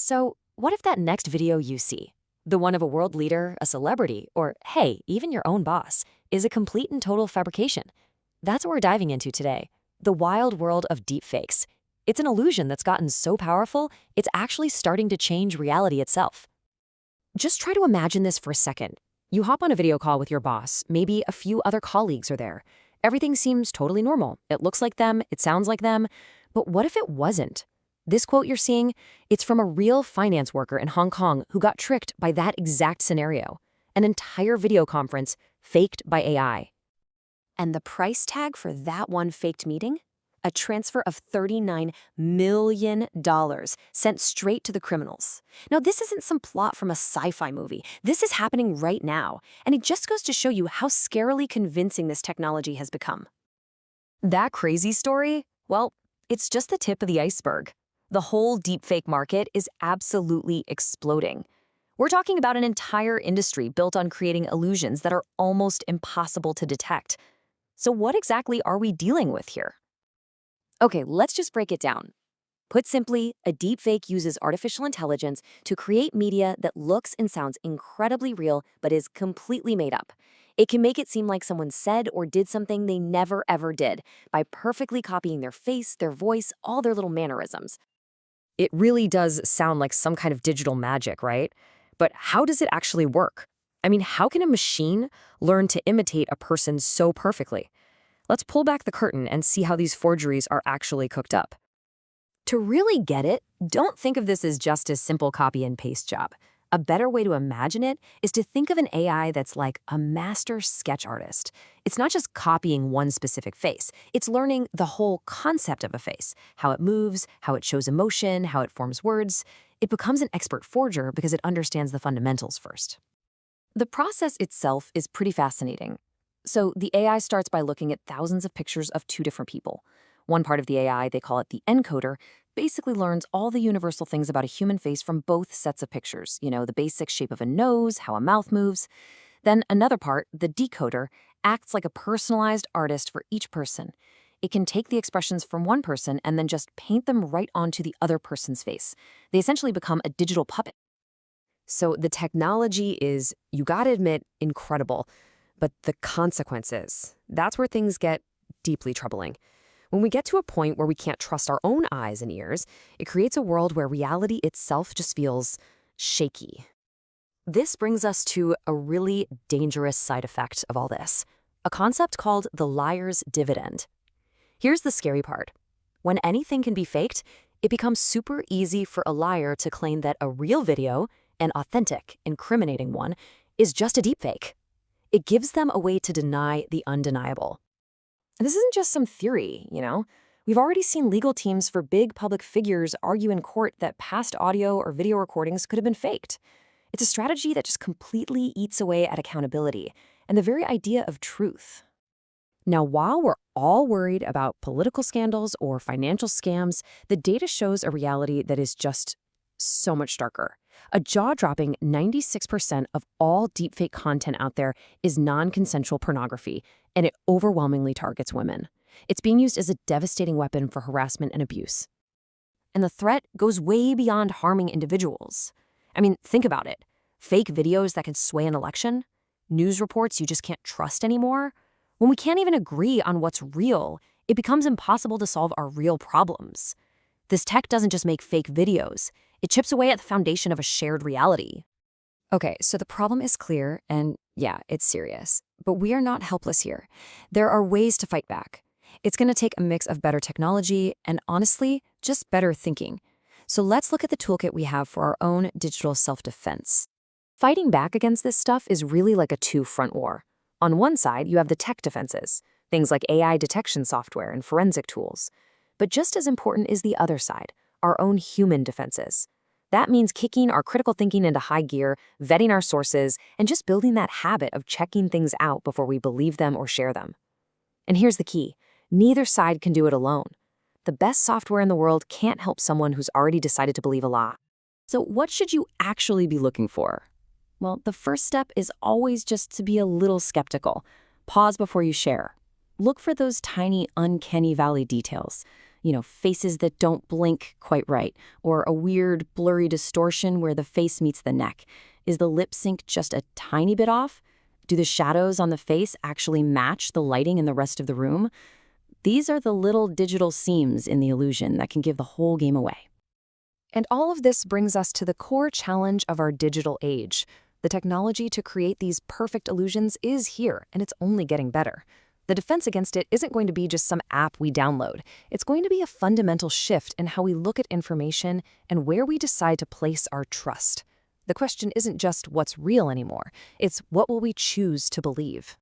So, what if that next video you see, the one of a world leader, a celebrity, or hey, even your own boss, is a complete and total fabrication? That's what we're diving into today. The wild world of deepfakes. It's an illusion that's gotten so powerful, it's actually starting to change reality itself. Just try to imagine this for a second. You hop on a video call with your boss, maybe a few other colleagues are there. Everything seems totally normal. It looks like them, it sounds like them. But what if it wasn't? This quote you're seeing, it's from a real finance worker in Hong Kong who got tricked by that exact scenario. An entire video conference faked by AI. And the price tag for that one faked meeting? A transfer of $39 million sent straight to the criminals. Now, this isn't some plot from a sci-fi movie. This is happening right now, and it just goes to show you how scarily convincing this technology has become. That crazy story? Well, it's just the tip of the iceberg. The whole deepfake market is absolutely exploding. We're talking about an entire industry built on creating illusions that are almost impossible to detect. So what exactly are we dealing with here? Okay, let's just break it down. Put simply, a deepfake uses artificial intelligence to create media that looks and sounds incredibly real but is completely made up. It can make it seem like someone said or did something they never ever did by perfectly copying their face, their voice, all their little mannerisms. It really does sound like some kind of digital magic, right? But how does it actually work? I mean, how can a machine learn to imitate a person so perfectly? Let's pull back the curtain and see how these forgeries are actually cooked up. To really get it, don't think of this as just a simple copy and paste job. A better way to imagine it is to think of an AI that's like a master sketch artist. It's not just copying one specific face. It's learning the whole concept of a face, how it moves, how it shows emotion, how it forms words. It becomes an expert forger because it understands the fundamentals first. The process itself is pretty fascinating. So the AI starts by looking at thousands of pictures of two different people. One part of the AI, they call it the encoder, basically learns all the universal things about a human face from both sets of pictures. You know, the basic shape of a nose, how a mouth moves. Then another part, the decoder, acts like a personalized artist for each person. It can take the expressions from one person and then just paint them right onto the other person's face. They essentially become a digital puppet. So the technology is, you gotta admit, incredible. But the consequences, that's where things get deeply troubling. When we get to a point where we can't trust our own eyes and ears, it creates a world where reality itself just feels shaky. This brings us to a really dangerous side effect of all this, a concept called the liar's dividend. Here's the scary part. When anything can be faked, it becomes super easy for a liar to claim that a real video, an authentic, incriminating one, is just a deepfake. It gives them a way to deny the undeniable. And this isn't just some theory, you know? We've already seen legal teams for big public figures argue in court that past audio or video recordings could have been faked. It's a strategy that just completely eats away at accountability and the very idea of truth. Now, while we're all worried about political scandals or financial scams, the data shows a reality that is just so much starker. A jaw-dropping 96% of all deepfake content out there is non-consensual pornography, and it overwhelmingly targets women. It's being used as a devastating weapon for harassment and abuse. And the threat goes way beyond harming individuals. I mean, think about it. Fake videos that can sway an election? News reports you just can't trust anymore? When we can't even agree on what's real, it becomes impossible to solve our real problems. This tech doesn't just make fake videos. It chips away at the foundation of a shared reality. Okay, so the problem is clear, and yeah, it's serious. But we are not helpless here. There are ways to fight back. It's going to take a mix of better technology and, honestly, just better thinking. So let's look at the toolkit we have for our own digital self-defense. Fighting back against this stuff is really like a two-front war. On one side, you have the tech defenses, things like AI detection software and forensic tools. But just as important is the other side, our own human defenses. That means kicking our critical thinking into high gear, vetting our sources, and just building that habit of checking things out before we believe them or share them. And here's the key. Neither side can do it alone. The best software in the world can't help someone who's already decided to believe a lie. So what should you actually be looking for? Well, the first step is always just to be a little skeptical. Pause before you share. Look for those tiny, uncanny valley details. Faces that don't blink quite right, or a weird, blurry distortion where the face meets the neck. Is the lip sync just a tiny bit off? Do the shadows on the face actually match the lighting in the rest of the room? These are the little digital seams in the illusion that can give the whole game away. And all of this brings us to the core challenge of our digital age. The technology to create these perfect illusions is here, and it's only getting better. The defense against it isn't going to be just some app we download. It's going to be a fundamental shift in how we look at information and where we decide to place our trust. The question isn't just what's real anymore, it's what will we choose to believe.